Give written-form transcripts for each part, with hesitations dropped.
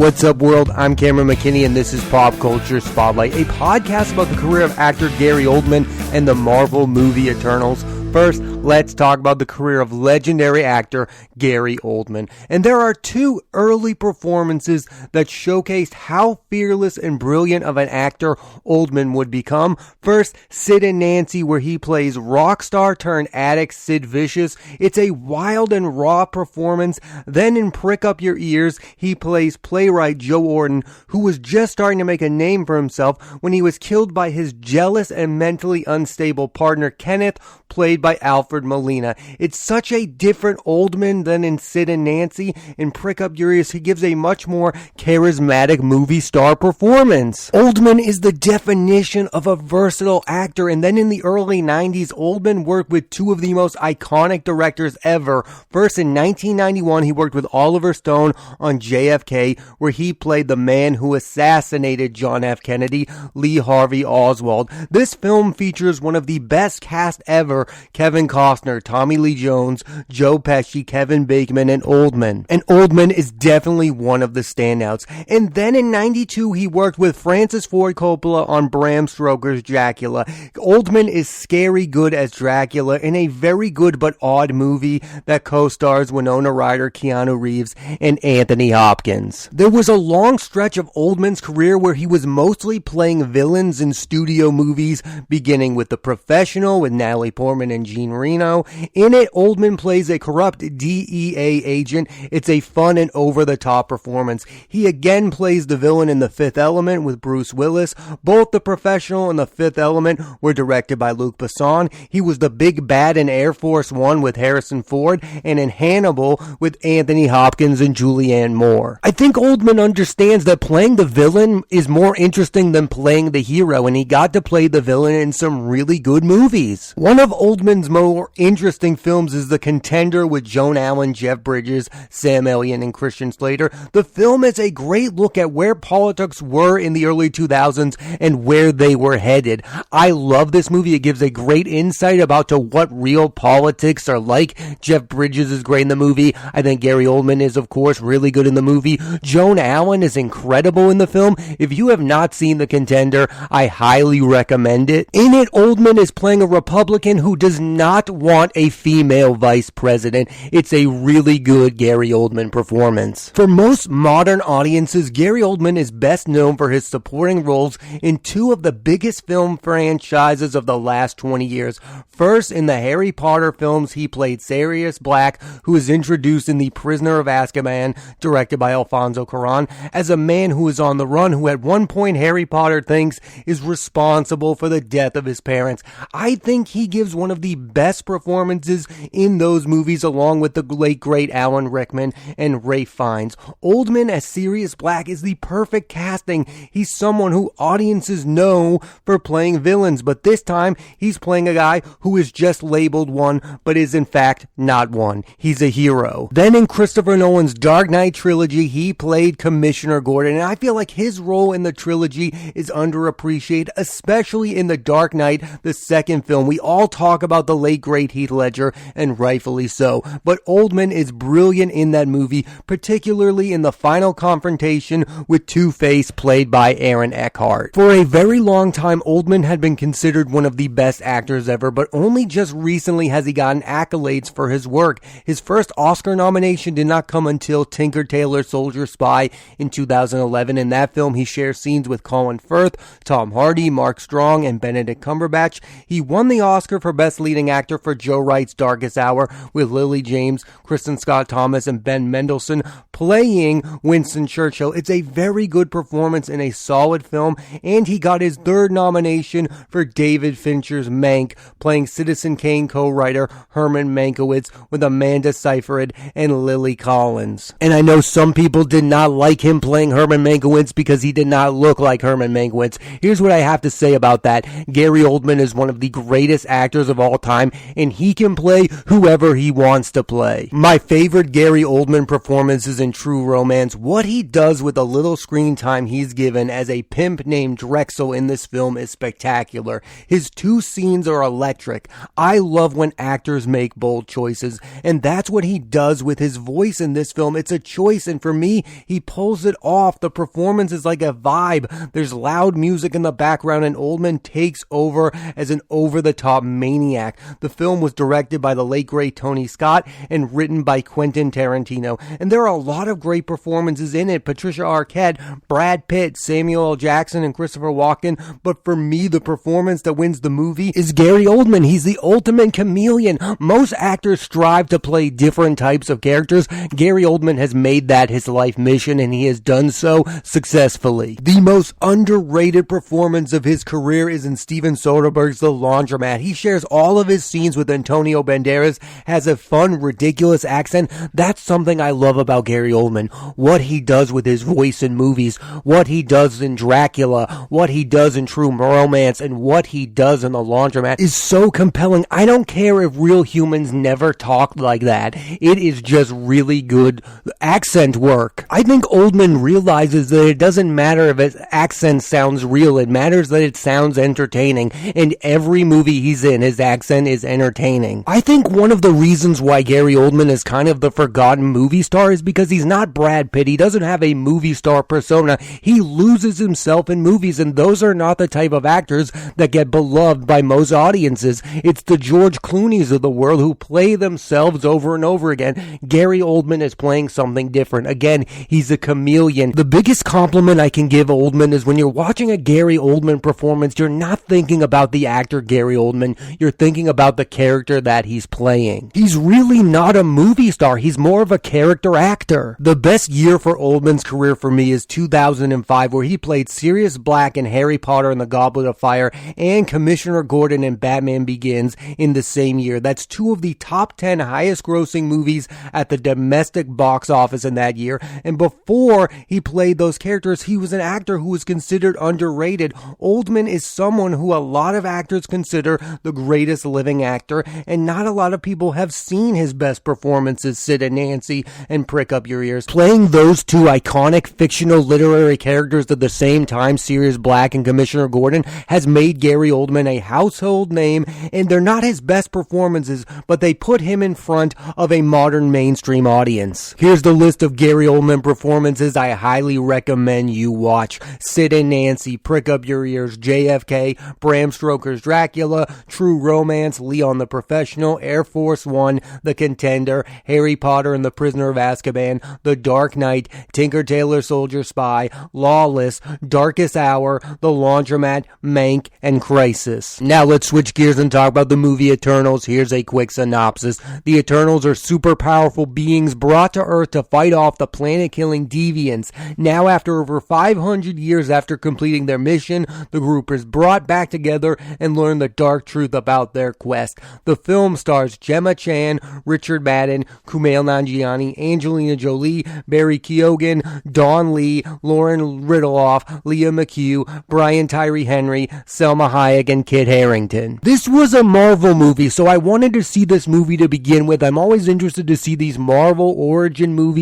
What's up, world? I'm Cameron McKinney, and this is Pop Culture Spotlight, a podcast about the career of actor Gary Oldman and the Marvel movie Eternals. First, let's talk about the career of legendary actor Gary Oldman. And there are two early performances that showcased how fearless and brilliant of an actor Oldman would become. First, Sid and Nancy, where he plays rock star turned addict Sid Vicious. It's a wild and raw performance. Then in Prick Up Your Ears, he plays playwright Joe Orton, who was just starting to make a name for himself when he was killed by his jealous and mentally unstable partner Kenneth, played by Alfred Molina. It's such a different Oldman than in Sid and Nancy. In Prick Up Your Ears, he gives a much more charismatic movie star performance. Oldman is the definition of a versatile actor, and then in the early 90s, Oldman worked with two of the most iconic directors ever. First, in 1991, he worked with Oliver Stone on JFK, where he played the man who assassinated John F. Kennedy, Lee Harvey Oswald. This film features one of the best cast ever: Kevin Costner, Tommy Lee Jones, Joe Pesci, Kevin Bacon, and Oldman. And Oldman is definitely one of the standouts. And then in 92, he worked with Francis Ford Coppola on Bram Stoker's Dracula. Oldman is scary good as Dracula in a very good but odd movie that co-stars Winona Ryder, Keanu Reeves, and Anthony Hopkins. There was a long stretch of Oldman's career where he was mostly playing villains in studio movies, beginning with The Professional with Natalie Portman and Jean Reno. In it, Oldman plays a corrupt DEA agent. It's a fun and over-the-top performance. He again plays the villain in The Fifth Element with Bruce Willis. Both The Professional and The Fifth Element were directed by Luc Besson. He was the big bad in Air Force One with Harrison Ford, and in Hannibal with Anthony Hopkins and Julianne Moore. I think Oldman understands that playing the villain is more interesting than playing the hero, and he got to play the villain in some really good movies. One of Oldman's more interesting films is The Contender with Joan Allen, Jeff Bridges, Sam Elliott, and Christian Slater. The film is a great look at where politics were in the early 2000s and where they were headed. I love this movie. It gives a great insight about to what real politics are like. Jeff Bridges is great in the movie. I think Gary Oldman is, of course, really good in the movie. Joan Allen is incredible in the film. If you have not seen The Contender, I highly recommend it. In it, Oldman is playing a Republican who does not want a female vice president. It's a really good Gary Oldman performance. For most modern audiences, Gary Oldman is best known for his supporting roles in two of the biggest film franchises of the last 20 years. First, in the Harry Potter films, he played Sirius Black, who is introduced in The Prisoner of Azkaban, directed by Alfonso Cuarón, as a man who is on the run, who at one point Harry Potter thinks is responsible for the death of his parents. I think he gives one of the best performances in those movies, along with the late great Alan Rickman and Ralph Fiennes. Oldman as Sirius Black is the perfect casting. He's someone who audiences know for playing villains, but this time he's playing a guy who is just labeled one, but is in fact not one. He's a hero. Then in Christopher Nolan's Dark Knight trilogy, he played Commissioner Gordon, and I feel like his role in the trilogy is underappreciated, especially in The Dark Knight, the second film. We all talk about the late great Heath Ledger, and rightfully so, but Oldman is brilliant in that movie, particularly in the final confrontation with Two-Face, played by Aaron Eckhart. For a very long time, Oldman had been considered one of the best actors ever, but only just recently has he gotten accolades for his work. His first Oscar nomination did not come until Tinker Tailor Soldier Spy in 2011. In that film, he shares scenes with Colin Firth, Tom Hardy, Mark Strong, and Benedict Cumberbatch. He won the Oscar for Best Leading Actor for Joe Wright's Darkest Hour with Lily James, Kristen Scott Thomas, and Ben Mendelsohn playing Winston Churchill. It's a very good performance in a solid film, and he got his third nomination for David Fincher's Mank, playing Citizen Kane co-writer Herman Mankiewicz with Amanda Seyfried and Lily Collins. And I know some people did not like him playing Herman Mankiewicz because he did not look like Herman Mankiewicz. Here's what I have to say about that. Gary Oldman is one of the greatest actors of all time. and he can play whoever he wants to play. My favorite Gary Oldman performance is in True Romance. What he does with the little screen time he's given as a pimp named Drexel in this film is spectacular. His two scenes are electric. I love when actors make bold choices, and that's what he does with his voice in this film. It's a choice, and for me, he pulls it off. The performance is like a vibe. There's loud music in the background, and Oldman takes over as an over-the-top maniac. The film was directed by the late great Tony Scott and written by Quentin Tarantino, and there are a lot of great performances in it. Patricia Arquette, Brad Pitt, Samuel L. Jackson, and Christopher Walken, but for me, the performance that wins the movie is Gary Oldman. He's the ultimate chameleon. Most actors strive to play different types of characters. Gary Oldman has made that his life mission, and he has done so successfully. The most underrated performance of his career is in Steven Soderbergh's The Laundromat. He shares all of his scenes with Antonio Banderas, has a fun, ridiculous accent. That's something I love about Gary Oldman. What he does with his voice in movies, what he does in Dracula, what he does in True Romance, and what he does in The Laundromat is so compelling. I don't care if real humans never talked like that. It is just really good accent work. I think Oldman realizes that it doesn't matter if his accent sounds real. It matters that it sounds entertaining. And every movie he's in, his accent is entertaining. I think one of the reasons why Gary Oldman is kind of the forgotten movie star is because he's not Brad Pitt. He doesn't have a movie star persona. He loses himself in movies, and those are not the type of actors that get beloved by most audiences. It's the George Clooney's of the world who play themselves over and over again. Gary Oldman is playing something different. Again, he's a chameleon. The biggest compliment I can give Oldman is when you're watching a Gary Oldman performance, you're not thinking about the actor Gary Oldman. You're thinking about the character that he's playing. He's really not a movie star. He's more of a character actor. The best year for Oldman's career for me is 2005, where he played Sirius Black in Harry Potter and the Goblet of Fire and Commissioner Gordon in Batman Begins in the same year. That's two of the top 10 highest grossing movies at the domestic box office in that year. And before he played those characters, he was an actor who was considered underrated. Oldman is someone who a lot of actors consider the greatest living actor, and not a lot of people have seen his best performances, Sid and Nancy and Prick Up Your Ears. Playing those two iconic fictional literary characters at the same time, Sirius Black and Commissioner Gordon, has made Gary Oldman a household name, and they're not his best performances, but they put him in front of a modern mainstream audience. Here's the list of Gary Oldman performances I highly recommend you watch. Sid and Nancy, Prick Up Your Ears, JFK, Bram Stoker's Dracula, True Romance, Leon the Professional, Air Force One, The Contender, Harry Potter and the Prisoner of Azkaban, The Dark Knight, Tinker Tailor Soldier Spy, Lawless, Darkest Hour, The Laundromat, Mank, and Crisis. Now let's switch gears and talk about the movie Eternals. Here's a quick synopsis. The Eternals are super powerful beings brought to Earth to fight off the planet-killing deviants. Now, after over 500 years after completing their mission, the group is brought back together and learn the dark truth about their quest. The film stars Gemma Chan, Richard Madden, Kuamail Nanjiani, Angelina Jolie, Barry Keoghan, Dawn Lee, Lauren Ridloff, Leah McHugh, Brian Tyree Henry, Selma Hayek, and Kit Harington. This was a Marvel movie, so I wanted to see this movie to begin with. I'm always interested to see these Marvel origin movies.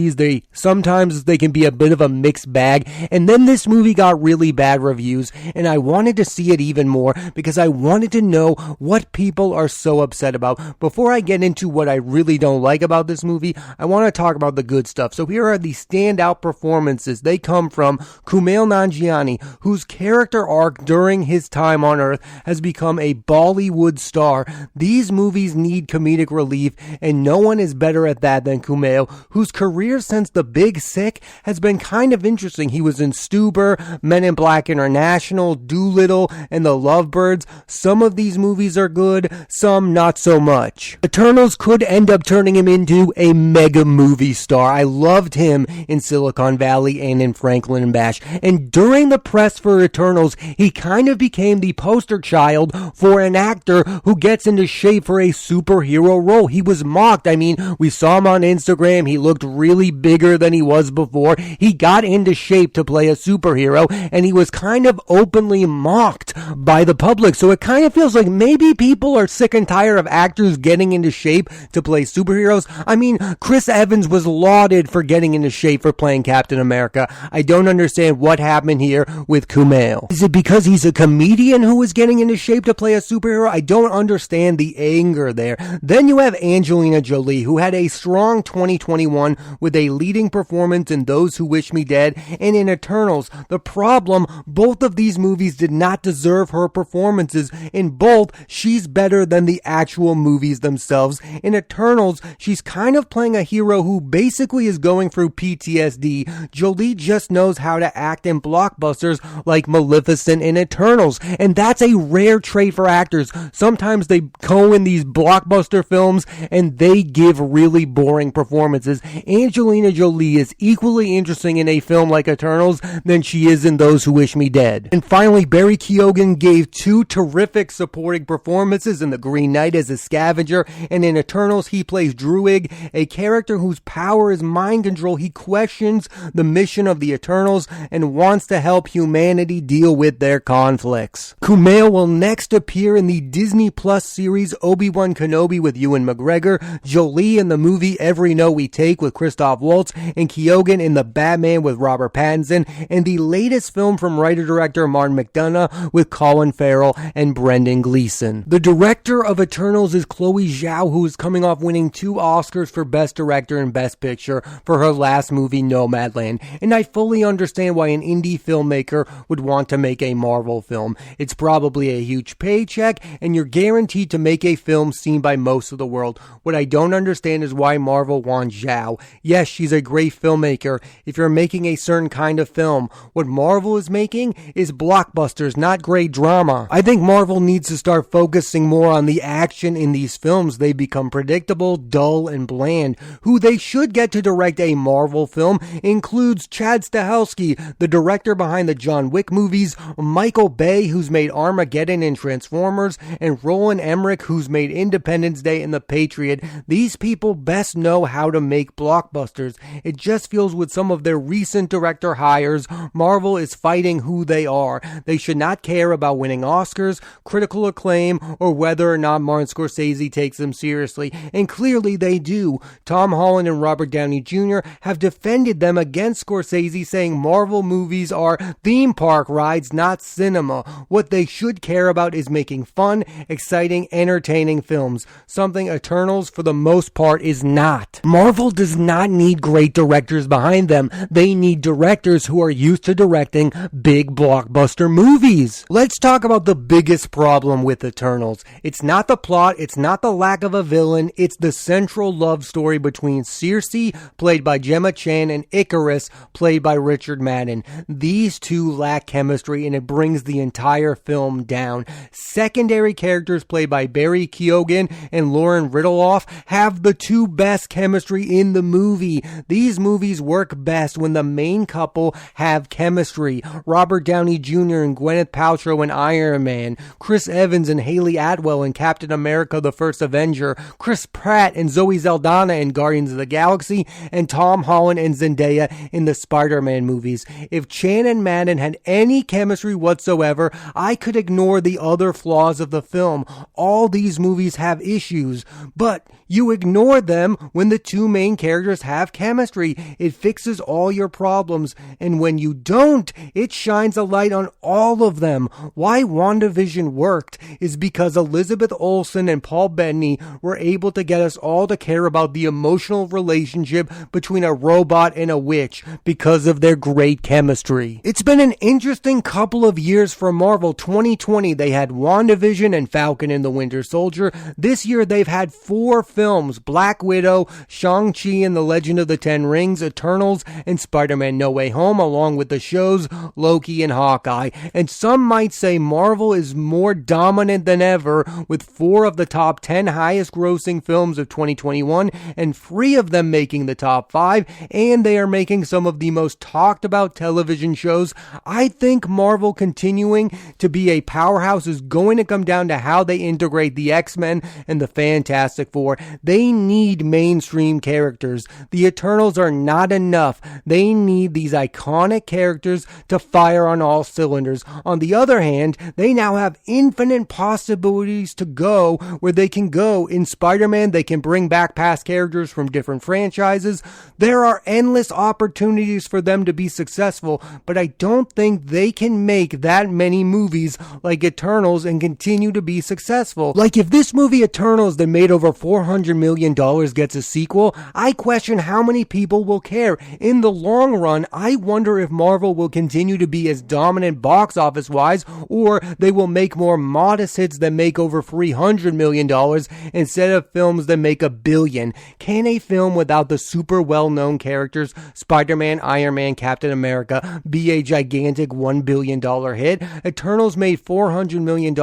Sometimes they can be a bit of a mixed bag, and then this movie got really bad reviews, and I wanted to see it even more because I wanted to know what people are so upset about. Before I get into what I really don't like about this movie, I want to talk about the good stuff. So here are the standout performances. They come from Kumail Nanjiani, whose character arc during his time on Earth has become a Bollywood star. These movies need comedic relief, and no one is better at that than Kumail, whose career since The Big Sick has been kind of interesting. He was in Stuber, Men in Black International, Doolittle, and The Lovebirds. Some of these movies are good, some not so much. Eternals could end up turning him into a mega movie star. I loved him in Silicon Valley and in Franklin and Bash. And during the press for Eternals, he kind of became the poster child for an actor who gets into shape for a superhero role. He was mocked. I mean, we saw him on Instagram. He looked really bigger than he was before. He got into shape to play a superhero, and he was kind of openly mocked by the public. So it kind of feels like maybe people are sick sick and tired of actors getting into shape to play superheroes? I mean, Chris Evans was lauded for getting into shape for playing Captain America. I don't understand what happened here with Kumail. Is it because he's a comedian who is getting into shape to play a superhero? I don't understand the anger there. Then you have Angelina Jolie, who had a strong 2021 with a leading performance in Those Who Wish Me Dead and in Eternals. The problem, both of these movies did not deserve her performances. In both, she's better than the actual movies themselves. In Eternals, she's kind of playing a hero who basically is going through PTSD. Jolie just knows how to act in blockbusters like Maleficent and Eternals, and that's a rare trait for actors. Sometimes they go in these blockbuster films and they give really boring performances. Angelina Jolie is equally interesting in a film like Eternals than she is in Those Who Wish Me Dead. And finally, Barry Keoghan gave two terrific supporting performances in The Green Knight as a scavenger, and in Eternals he plays Druig, a character whose power is mind control. He questions the mission of the Eternals and wants to help humanity deal with their conflicts. Kumail will next appear in the Disney Plus series Obi-Wan Kenobi with Ewan McGregor, Jolie in the movie Every Note We Take with Christoph Waltz, and Keoghan in The Batman with Robert Pattinson, and the latest film from writer-director Martin McDonagh with Colin Farrell and Brendan Gleeson. The director of Eternals is Chole Zhao, who is coming off winning 2 Oscars for Best Director and Best Picture for her last movie Nomadland, and I fully understand why an indie filmmaker would want to make a Marvel film. It's probably a huge paycheck, and you're guaranteed to make a film seen by most of the world. What I don't understand is why Marvel wants Zhao. Yes, she's a great filmmaker if you're making a certain kind of film. What Marvel is making is blockbusters, not great drama. I think Marvel needs to start focusing more on the action in these films. They become predictable, dull, and bland. Who they should get to direct a Marvel film includes Chad Stahelski, the director behind the John Wick movies, Michael Bay, who's made Armageddon and Transformers, and Roland Emmerich, who's made Independence Day and The Patriot. These people best know how to make blockbusters. It just feels with some of their recent director hires, Marvel is fighting who they are. They should not care about winning Oscars, critical acclaim, or whether or not Martin Scorsese takes them seriously. And clearly they do. Tom Holland and Robert Downey Jr. have defended them against Scorsese, saying Marvel movies are theme park rides, not cinema. What they should care about is making fun, exciting, entertaining films. Something Eternals, for the most part, is not. Marvel does not need great directors behind them. They need directors who are used to directing big blockbuster movies. Let's talk about the biggest problem with Eternals. It's not the plot, it's not the lack of a villain, it's the central love story between Circe, played by Gemma Chan, and Icarus, played by Richard Madden. These two lack chemistry, and it brings the entire film down. Secondary characters played by Barry Keoghan and Lauren Ridloff have the two best chemistry in the movie. These movies work best when the main couple have chemistry. Robert Downey Jr. and Gwyneth Paltrow in Iron Man, Chris Evans and Haley Atwell in Captain America: The First Avenger, Chris Pratt and Zoe Saldana in Guardians of the Galaxy, and Tom Holland and Zendaya in the Spider-Man movies. If Chan and Madden had any chemistry whatsoever, I could ignore the other flaws of the film. All these movies have issues, but you ignore them when the two main characters have chemistry. It fixes all your problems, and when you don't, it shines a light on all of them. Why WandaVision worked is because Elizabeth Olsen and Paul Bettany were able to get us all to care about the emotional relationship between a robot and a witch because of their great chemistry. It's been an interesting couple of years for Marvel. 2020, they had WandaVision and Falcon and the Winter Soldier. This year, they've had 4 films: Black Widow, Shang-Chi and the Legend of the Ten Rings, Eternals, and Spider-Man No Way Home, along with the shows Loki and Hawkeye. And some might say Marvel is more dominant than ever, with 4 of the top 10 highest grossing films of 2021 and 3 of them making the top 5, and they are making some of the most talked about television shows. I think Marvel continuing to be a powerhouse is going to come down to how they integrate the X-Men and the Fantastic Four. They need mainstream characters. The Eternals are not enough. They need these iconic characters to fire on all cylinders. On the other hand, they now have infinite possibilities to go where they can go. In Spider-Man, they can bring back past characters from different franchises. There are endless opportunities for them to be successful, but I don't think they can make that many movies like Eternals and continue to be successful. Like, if this movie Eternals that made over $400 million gets a sequel, I question how many people will care. In the long run, I wonder if Marvel will continue to be as dominant box office wise, or they will make more modest hits that make over $300 million instead of films that make $1 billion. Can a film without the super well-known characters, Spider-Man, Iron Man, Captain America, be a gigantic $1 billion hit? Eternals made $400 million,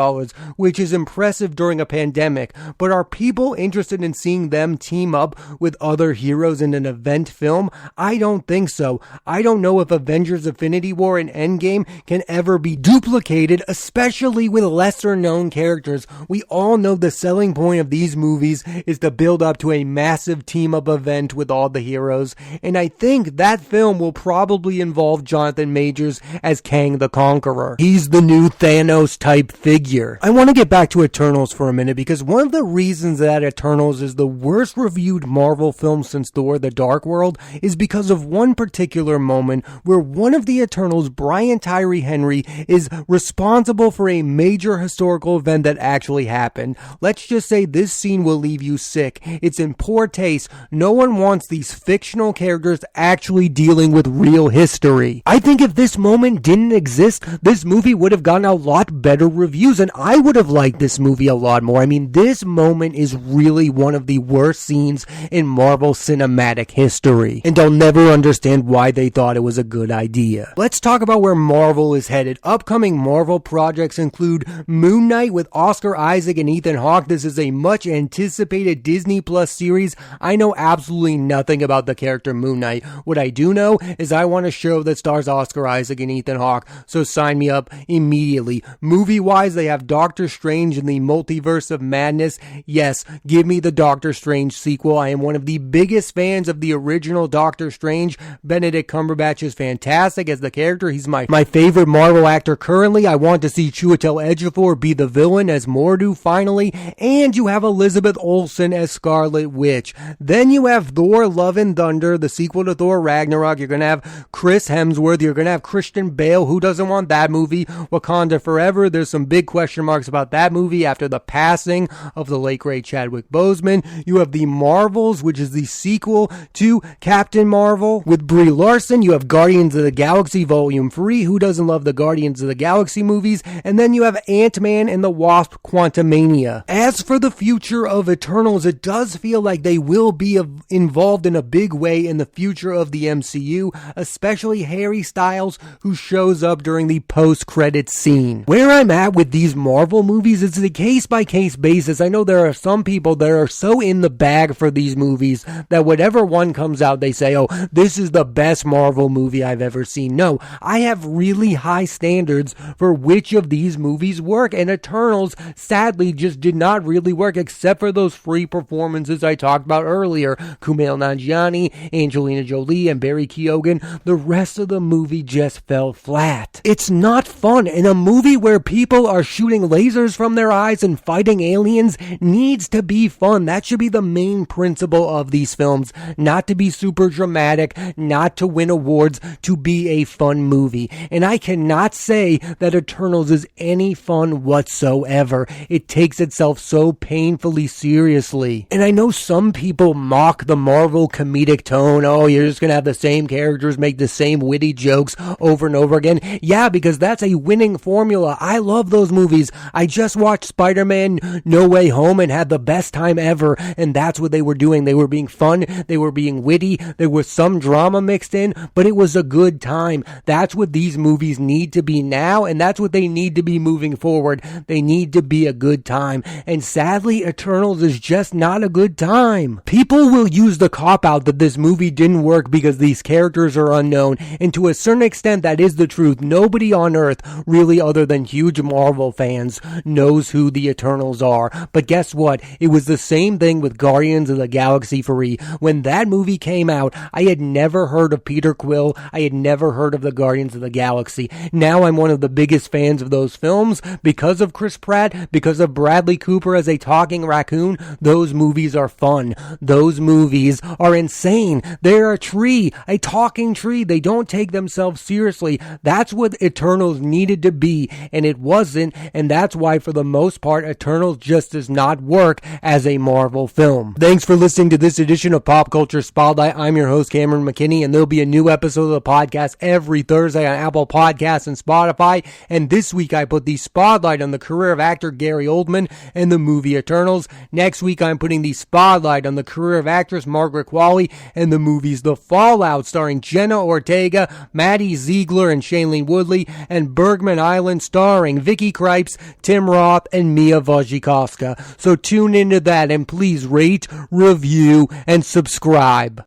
which is impressive during a pandemic, but are people interested in seeing them team up with other heroes in an event film? I don't think so. I don't know if Avengers Infinity War and Endgame can ever be duplicated, especially with lesser known characters. We all know the selling point of these movies is to build up to a massive team up event with all the heroes, and I think that film will probably involve Jonathan Majors as Kang the Conqueror. He's the new Thanos type figure. I want to get back to Eternals for a minute, because one of the reasons that Eternals is the worst reviewed Marvel film since Thor: The Dark World is because of one particular moment where one of the Eternals, Brian Tyree Henry, is responsible for a major historical event that actually happened. Let's just say this scene will leave you sick. It's in poor taste. No one wants these fictional characters actually dealing with real history. I think if this moment didn't exist, this movie would have gotten a lot better reviews, and I would have liked this movie a lot more. I mean, this moment is really one of the worst scenes in Marvel cinematic history, and I'll never understand why they thought it was a good idea. Let's talk about where Marvel is headed. Upcoming Marvel projects include Moon Knight with Oscar Isaac and Ethan Hawke. This is a much anticipated Disney Plus series. I know absolutely nothing about the character Moon Knight. What I do know is I want a show that stars Oscar Isaac and Ethan Hawke, so sign me up immediately. Movie-wise, they have Doctor Strange in the Multiverse of Madness. Yes, give me the Doctor Strange sequel. I am one of the biggest fans of the original Doctor Strange. Benedict Cumberbatch is fantastic as the character. He's my favorite Marvel actor currently. I want to see Chiwetel Ejiofor be the villain as Mordo finally, and you have Elizabeth Olsen as Scarlet Witch. Then you have Thor: Love and Thunder, the sequel to Thor Ragnarok. You're going to have Chris Hemsworth. You're going to have Christian Bale. Who doesn't want that movie? Wakanda Forever. There's some big question marks about that movie after the passing of the late great Chadwick Boseman. You have The Marvels, which is the sequel to Captain Marvel with Brie Larson. You have Guardians of the Galaxy Volume 3. Who doesn't love the Guardians of the Galaxy movies? And then you have Ant-Man and the Wasp: Quantumania. As for the future of Eternals, it does feel like they will be involved in a big way in the future of the MCU, especially Harry Styles, who shows up during the post-credits scene. Where I'm at with these Marvel movies is a case-by-case basis. I know there are some people that are so in the bag for these movies that whatever one comes out, they say, oh, this is the best Marvel movie I've ever seen. No, I have really high standards for which of these movies work, and Eternals sadly just did not really work except for those free performances I talked about earlier. Kuamail Nanjiani, Angelina Jolie, and Barry Keoghan. The rest of the movie just fell flat. It's not fun, and a movie where people are shooting lasers from their eyes and fighting aliens needs to be fun. That should be the main principle of these films. Not to be super dramatic, not to win awards, to be a fun movie. And I cannot say that Eternals is any fun whatsoever. It takes itself so painfully seriously. And I know some people mock the Marvel comedic tone. Oh, you're just gonna have the same characters make the same witty jokes over and over again. Yeah, because that's a winning formula. I love those movies. I just watched Spider-Man No Way Home and had the best time ever, and that's what they were doing. They were being fun, they were being witty, there was some drama mixed in, but it was a good time. That's what these movies need to be now, and that's what they need to be moving forward. They need to be a good time, and sadly, Eternals is just not a good time. People will use the cop-out that this movie didn't work because these characters are unknown, and to a certain extent, that is the truth. Nobody on Earth, really other than huge Marvel fans, knows who the Eternals are. But guess what? It was the same thing with Guardians of the Galaxy 3. When that movie came out, I had never heard of Peter Quill. I had never heard of the Guardians of the Galaxy. Now I'm one of the biggest fans of those films because of Chris Pratt, because because of Bradley Cooper as a talking raccoon, those movies are fun. Those movies are insane. They're a talking tree. They don't take themselves seriously. That's what Eternals needed to be, and it wasn't, and that's why for the most part Eternals just does not work as a Marvel film. Thanks for listening to this edition of Pop Culture Spotlight. I'm your host Cameron McKinney, and there'll be a new episode of the podcast every Thursday on Apple Podcasts and Spotify. And this week I put the spotlight on the career of actor Gary Oldman and the movie Eternals. Next week I'm putting the spotlight on the career of actress Margaret Qualley and the movies The Fallout, starring Jenna Ortega, Maddie Ziegler, and Shailene Woodley, and Bergman Island, starring Vicky Krieps, Tim Roth, and Mia Wasikowska. So tune into that, and please rate, review, and subscribe.